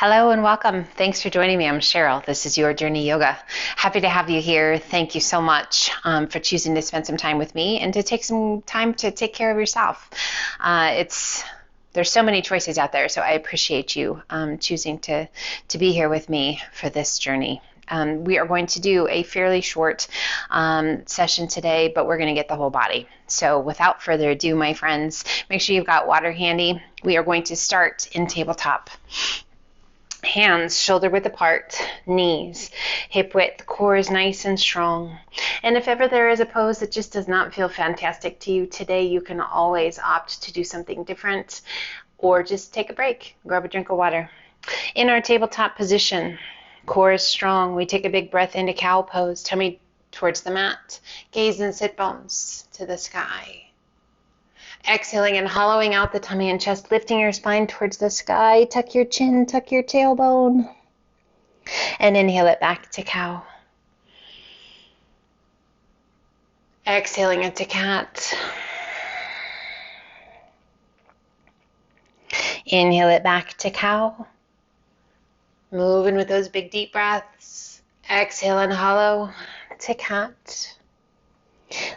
Hello and welcome. Thanks for joining me. I'm Cheryl. This is Your Journey Yoga. Happy to have you here. Thank you so much for choosing to spend some time with me and to take some time to take care of yourself. There's so many choices out there, so I appreciate you choosing to be here with me for this journey. We are going to do a fairly short session today, but we're going to get the whole body. So without further ado, my friends, make sure you've got water handy. We are going to start in tabletop. Hands shoulder width apart, knees hip width, core is nice and strong. And if ever there is a pose that just does not feel fantastic to you today, you can always opt to do something different or just take a break, grab a drink of water. In our tabletop position, core is strong. We take a big breath into cow pose, tummy towards the mat, gaze and sit bones to the sky. Exhaling and hollowing out the tummy and chest, lifting your spine towards the sky. Tuck your chin, tuck your tailbone. And inhale it back to cow. Exhaling into cat. Inhale it back to cow. Moving with those big deep breaths. Exhale and hollow to cat.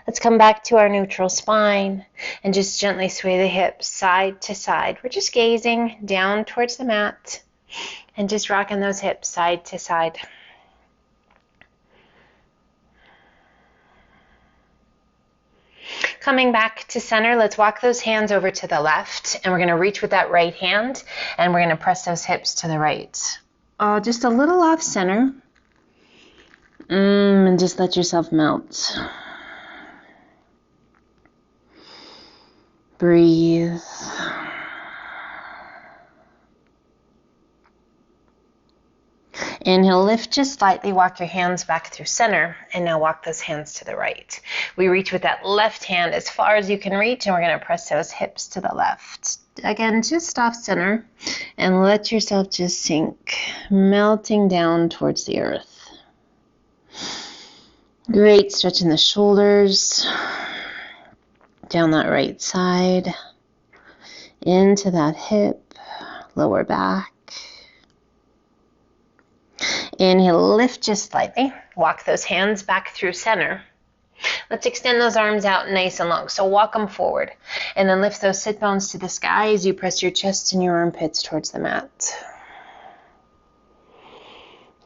Let's come back to our neutral spine and just gently sway the hips side to side. We're just gazing down towards the mat and just rocking those hips side to side. Coming back to center, let's walk those hands over to the left, and we're going to reach with that right hand, and we're going to press those hips to the right. Just a little off center, and just let yourself melt. Breathe. Inhale, lift just slightly, walk your hands back through center, and now walk those hands to the right. We reach with that left hand as far as you can reach, and we're going to press those hips to the left. Again, just off center, and let yourself just sink, melting down towards the earth. Great, stretching the shoulders. Down that right side, into that hip, lower back. Inhale, lift just slightly. Walk those hands back through center. Let's extend those arms out nice and long. So walk them forward. And then lift those sit bones to the sky as you press your chest and your armpits towards the mat.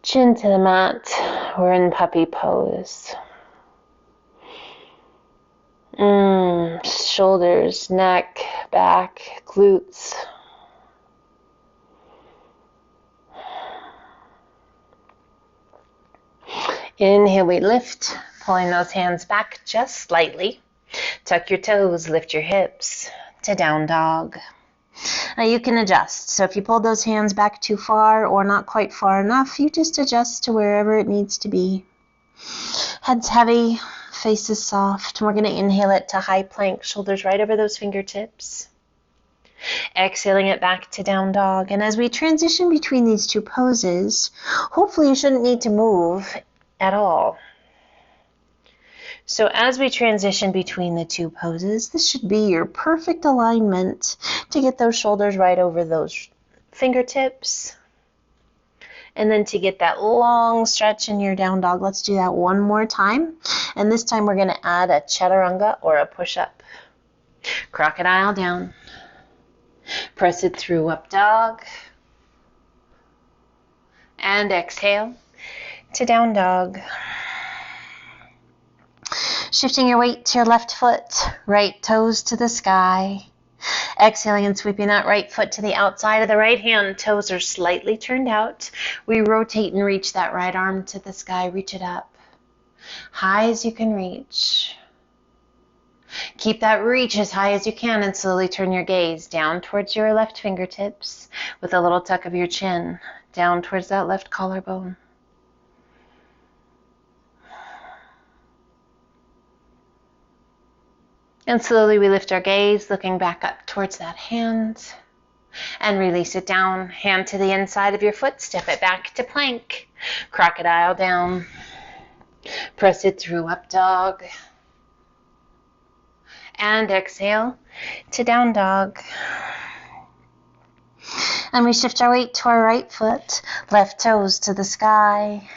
Chin to the mat. We're in puppy pose. Shoulders, neck, back, glutes. Inhale, we lift, pulling those hands back just slightly. Tuck your toes, lift your hips to down dog. Now you can adjust. So if you pulled those hands back too far or not quite far enough, you just adjust to wherever it needs to be. Head's heavy. Face is soft. We're going to inhale it to high plank, shoulders right over those fingertips. Exhaling it back to down dog. And as we transition between these two poses, hopefully you shouldn't need to move at all. So as we transition between the two poses, this should be your perfect alignment to get those shoulders right over those fingertips. And then to get that long stretch in your down dog, let's do that one more time. And this time we're going to add a chaturanga or a push-up. Crocodile down. Press it through up dog. And exhale to down dog. Shifting your weight to your left foot, right toes to the sky. Exhaling and sweeping that right foot to the outside of the right hand. Toes are slightly turned out. We rotate and reach that right arm to the sky. Reach it up. High as you can reach. Keep that reach as high as you can and slowly turn your gaze down towards your left fingertips with a little tuck of your chin down towards that left collarbone. And slowly we lift our gaze, looking back up towards that hand, and release it down. Hand to the inside of your foot, step it back to plank. Crocodile down. Press it through up dog. And exhale to down dog. And we shift our weight to our right foot, left toes to the sky.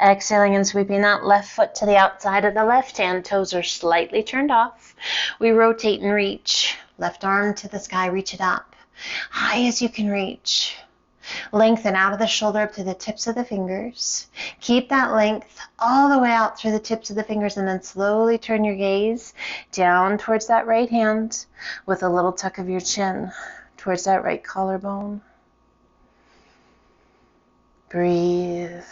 Exhaling and sweeping that left foot to the outside of the left hand. Toes are slightly turned off. We rotate and reach. Left arm to the sky, reach it up. High as you can reach. Lengthen out of the shoulder up to the tips of the fingers. Keep that length all the way out through the tips of the fingers, and then slowly turn your gaze down towards that right hand with a little tuck of your chin towards that right collarbone. Breathe.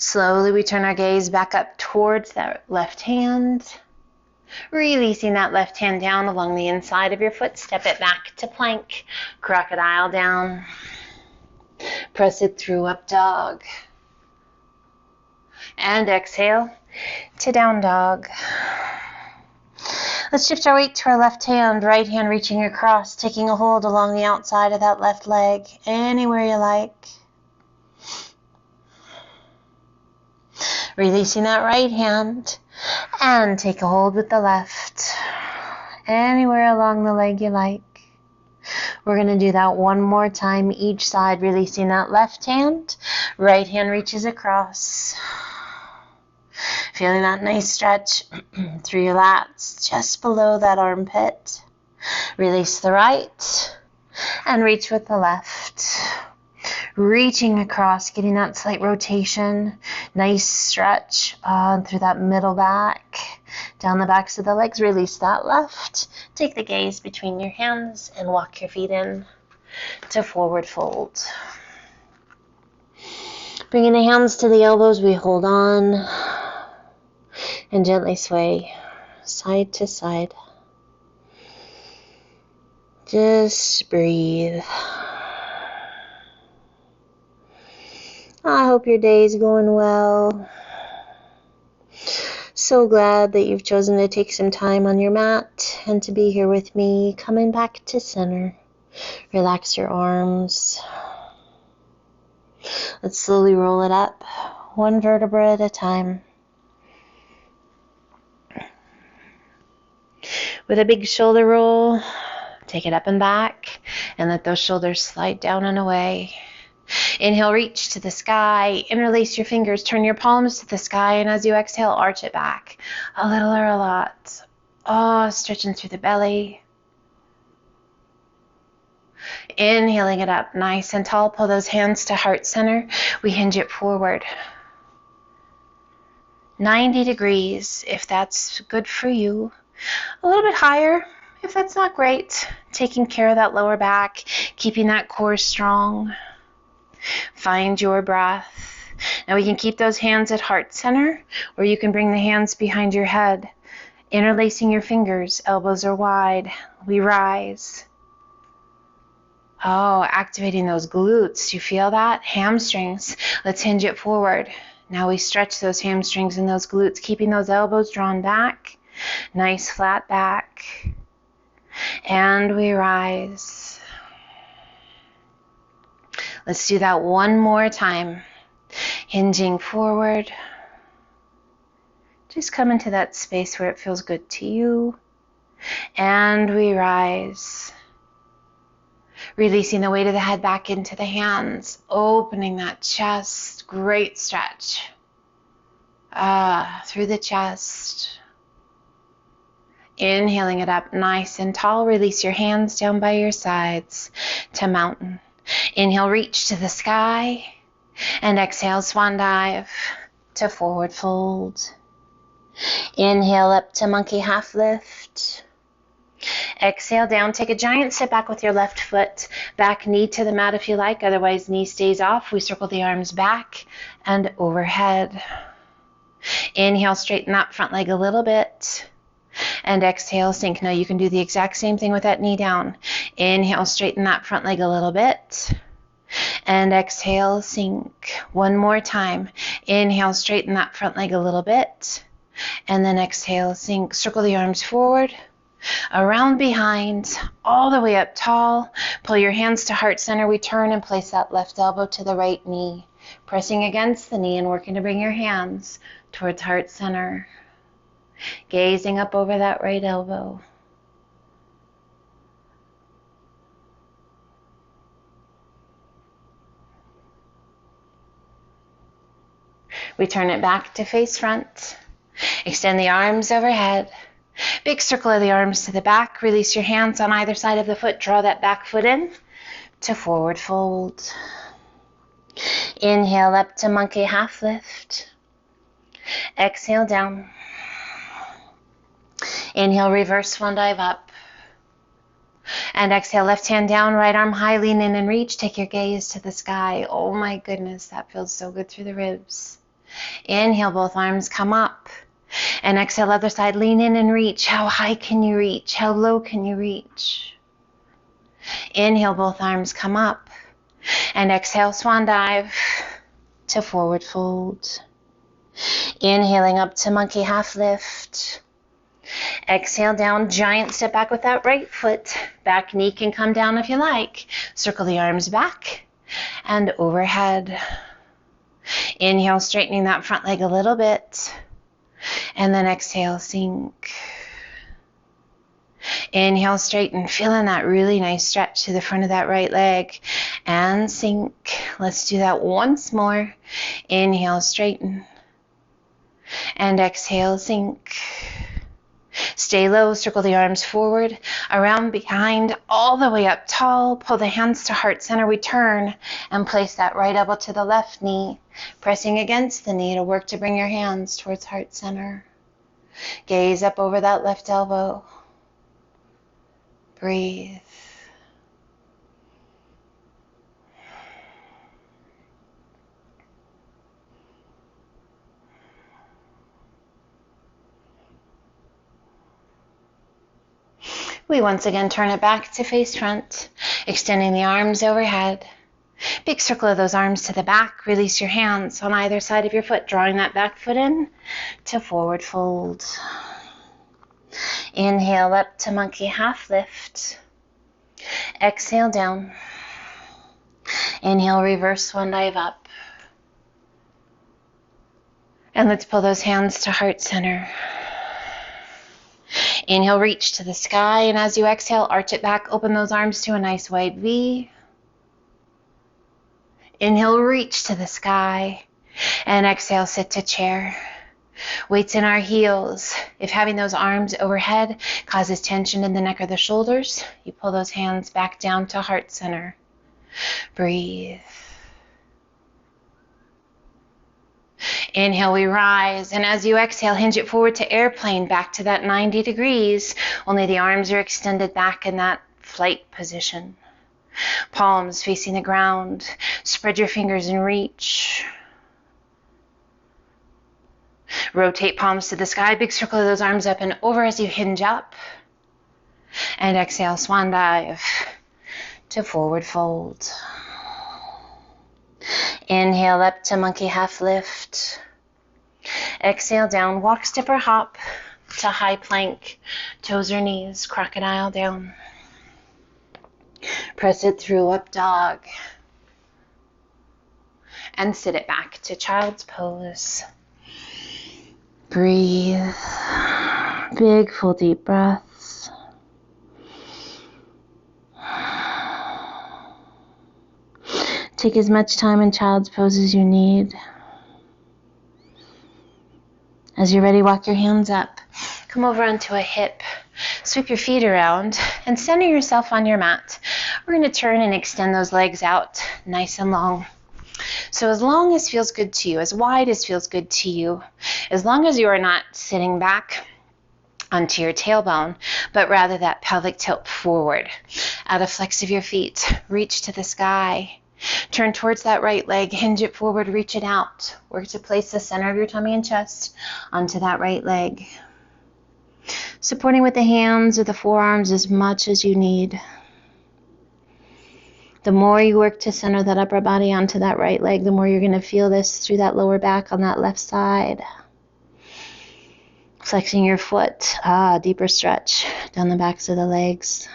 Slowly we turn our gaze back up towards that left hand. Releasing that left hand down along the inside of your foot. Step it back to plank. Crocodile down. Press it through, up dog. And exhale to down dog. Let's shift our weight to our left hand. Right hand reaching across, taking a hold along the outside of that left leg. Anywhere you like. Releasing that right hand. And take a hold with the left. Anywhere along the leg you like. We're going to do that one more time each side, releasing that left hand. Right hand reaches across. Feeling that nice stretch through your lats, just below that armpit. Release the right and reach with the left. Reaching across, getting that slight rotation. Nice stretch through that middle back. Down the backs of the legs, release that left. Take the gaze between your hands and walk your feet in to forward fold. Bringing the hands to the elbows, we hold on and gently sway side to side. Just breathe. I hope your day is going well. So glad that you've chosen to take some time on your mat and to be here with me. Coming back to center. Relax your arms. Let's slowly roll it up, one vertebra at a time. With a big shoulder roll, take it up and back, and let those shoulders slide down and away. Inhale, reach to the sky, interlace your fingers, turn your palms to the sky, and as you exhale, arch it back. A little or a lot. Oh, stretching through the belly. Inhaling it up, nice and tall. Pull those hands to heart center. We hinge it forward. 90 degrees, if that's good for you. A little bit higher, if that's not great. Taking care of that lower back, keeping that core strong. Find your breath. Now we can keep those hands at heart center, or you can bring the hands behind your head, interlacing your fingers, elbows are wide. We rise. Oh, activating those glutes. Do you feel that? Hamstrings. Let's hinge it forward. Now we stretch those hamstrings and those glutes, keeping those elbows drawn back. Nice flat back. And we rise. Let's do that one more time. Hinging forward. Just come into that space where it feels good to you. And we rise. Releasing the weight of the head back into the hands. Opening that chest. Great stretch. Through the chest. Inhaling it up nice and tall. Release your hands down by your sides to mountain. Inhale, reach to the sky, and exhale, swan dive to forward fold. Inhale up to monkey half lift. Exhale down, take a giant step back with your left foot, back knee to the mat if you like, otherwise knee stays off. We circle the arms back and overhead. Inhale, straighten that front leg a little bit. And exhale, sink. Now you can do the exact same thing with that knee down. Inhale, straighten that front leg a little bit. And exhale, sink. One more time. Inhale, straighten that front leg a little bit. And then exhale, sink. Circle the arms forward, around behind, all the way up tall. Pull your hands to heart center. We turn and place that left elbow to the right knee. Pressing against the knee and working to bring your hands towards heart center. Gazing up over that right elbow. Return it back to face front. Extend the arms overhead. Big circle of the arms to the back. Release your hands on either side of the foot. Draw that back foot in to forward fold. Inhale up to monkey half lift. Exhale down. Inhale, reverse swan dive up. And exhale, left hand down, right arm high, lean in and reach. Take your gaze to the sky. Oh my goodness, that feels so good through the ribs. Inhale, both arms come up. And exhale, other side, lean in and reach. How high can you reach? How low can you reach? Inhale, both arms come up. And exhale, swan dive to forward fold. Inhaling up to monkey half lift. Exhale down, giant step back with that right foot. Back knee can come down if you like. Circle the arms back and overhead. Inhale, straightening that front leg a little bit. And then exhale, sink. Inhale, straighten, feeling that really nice stretch to the front of that right leg. And sink. Let's do that once more. Inhale, straighten. And exhale, sink. Stay low, circle the arms forward, around behind, all the way up tall. Pull the hands to heart center, return, and place that right elbow to the left knee, pressing against the knee to work to bring your hands towards heart center. Gaze up over that left elbow. Breathe. We once again turn it back to face front, extending the arms overhead. Big circle of those arms to the back. Release your hands on either side of your foot, drawing that back foot in to forward fold. Inhale up to monkey half lift. Exhale down. Inhale, reverse swan dive up. And let's pull those hands to heart center. Inhale, reach to the sky, and as you exhale, arch it back, open those arms to a nice wide V. Inhale, reach to the sky, and exhale, sit to chair. Weights in our heels. If having those arms overhead causes tension in the neck or the shoulders, you pull those hands back down to heart center. Breathe. Inhale, we rise, and as you exhale, hinge it forward to airplane, back to that 90 degrees. Only the arms are extended back in that flight position. Palms facing the ground. Spread your fingers and reach. Rotate palms to the sky. Big circle of those arms up and over as you hinge up. And exhale, swan dive to forward fold. Inhale up to monkey half lift. Exhale down, walk, step, or hop to high plank, toes or knees, crocodile down. Press it through, up dog. And sit it back to child's pose. Breathe. Big, full, deep breaths. Take as much time in child's pose as you need. As you're ready, walk your hands up. Come over onto a hip. Sweep your feet around and center yourself on your mat. We're going to turn and extend those legs out nice and long. So as long as feels good to you, as wide as feels good to you, as long as you are not sitting back onto your tailbone, but rather that pelvic tilt forward. Out of flex of your feet, reach to the sky. Turn towards that right leg, hinge it forward, reach it out. Work to place the center of your tummy and chest onto that right leg. Supporting with the hands or the forearms as much as you need. The more you work to center that upper body onto that right leg, the more you're going to feel this through that lower back on that left side. Flexing your foot, deeper stretch down the backs of the legs.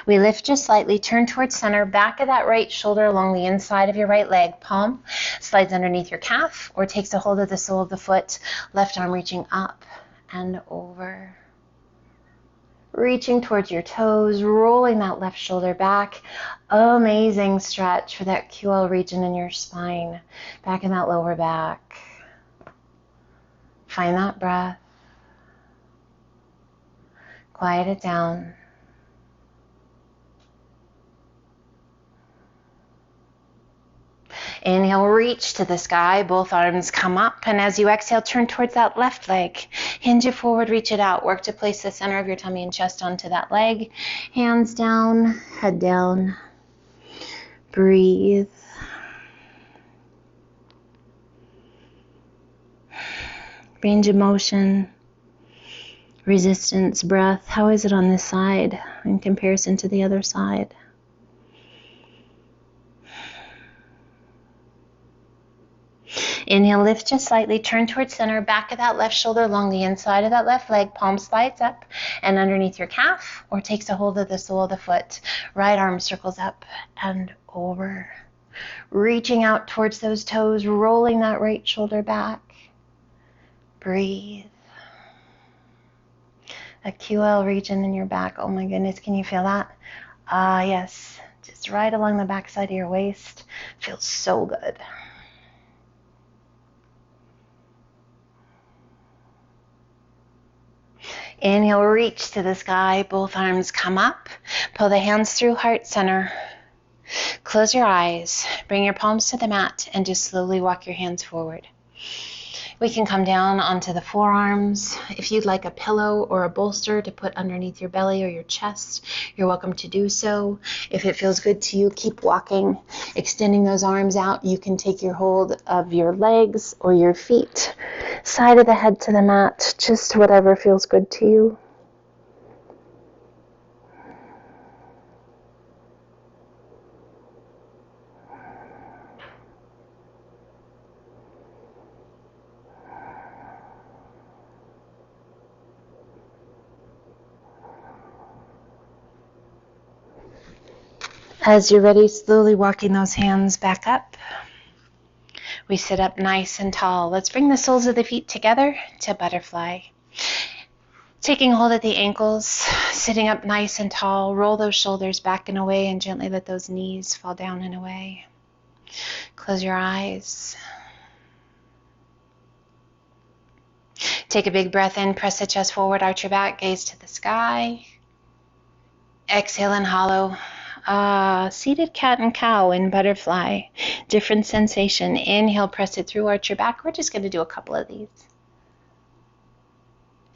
We lift just slightly, turn towards center, back of that right shoulder along the inside of your right leg. Palm slides underneath your calf or takes a hold of the sole of the foot. Left arm reaching up and over. Reaching towards your toes, rolling that left shoulder back. Amazing stretch for that QL region in your spine, back in that lower back. Find that breath. Quiet it down. Inhale, reach to the sky, both arms come up, and as you exhale, turn towards that left leg. Hinge it forward, reach it out. Work to place the center of your tummy and chest onto that leg. Hands down, head down. Breathe. Range of motion, resistance, breath. How is it on this side in comparison to the other side? Inhale, lift just slightly, turn towards center, back of that left shoulder along the inside of that left leg, palm slides up and underneath your calf or takes a hold of the sole of the foot. Right arm circles up and over. Reaching out towards those toes, rolling that right shoulder back. Breathe. A QL region in your back. Oh my goodness, can you feel that? Ah, yes. Just right along the back side of your waist. Feels so good. Inhale, reach to the sky. Both arms come up. Pull the hands through heart center. Close your eyes. Bring your palms to the mat and just slowly walk your hands forward. We can come down onto the forearms. If you'd like a pillow or a bolster to put underneath your belly or your chest, you're welcome to do so. If it feels good to you, keep walking, extending those arms out. You can take your hold of your legs or your feet, side of the head to the mat, just whatever feels good to you. As you're ready, slowly walking those hands back up. We sit up nice and tall. Let's bring the soles of the feet together to butterfly. Taking hold at the ankles, sitting up nice and tall. Roll those shoulders back and away and gently let those knees fall down and away. Close your eyes. Take a big breath in, press the chest forward, arch your back, gaze to the sky. Exhale and hollow. Seated cat and cow in butterfly. Different sensation. Inhale, press it through, arch your back. We're just going to do a couple of these.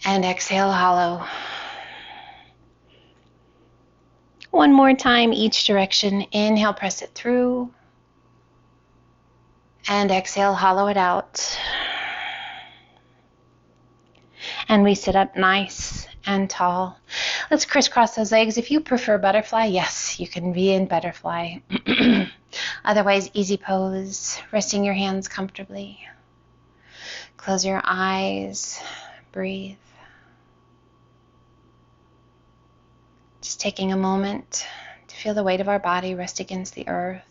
And exhale, hollow. One more time, each direction. Inhale, press it through. And exhale, hollow it out. And we sit up nice and tall. Let's crisscross those legs. If you prefer butterfly, yes, you can be in butterfly. Otherwise, easy pose, resting your hands comfortably. Close your eyes, breathe. Just taking a moment to feel the weight of our body rest against the earth.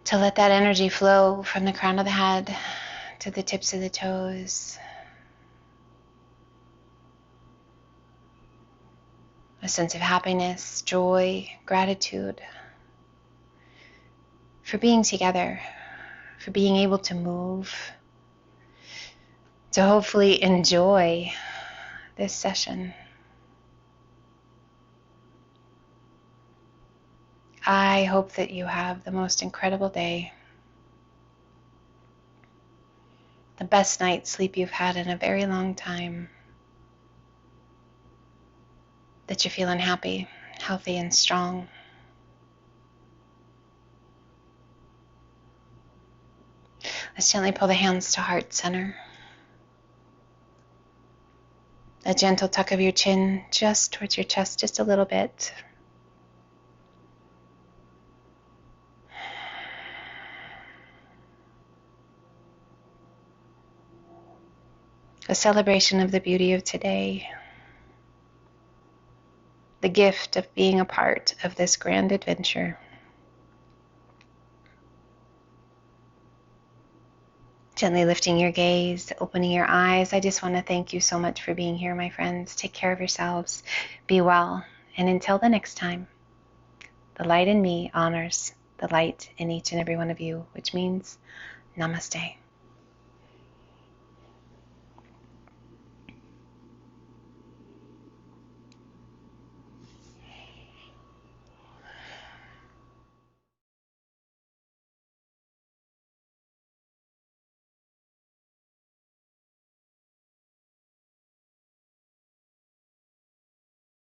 To let that energy flow from the crown of the head to the tips of the toes. A sense of happiness, joy, gratitude for being together, for being able to move, to hopefully enjoy this session. I hope that you have the most incredible day, the best night's sleep you've had in a very long time, that you're feeling happy, healthy, and strong. Let's gently pull the hands to heart center. A gentle tuck of your chin just towards your chest, just a little bit. A celebration of the beauty of today. The gift of being a part of this grand adventure. Gently lifting your gaze, opening your eyes. I just want to thank you so much for being here, my friends. Take care of yourselves. Be well. And until the next time, the light in me honors the light in each and every one of you, which means namaste.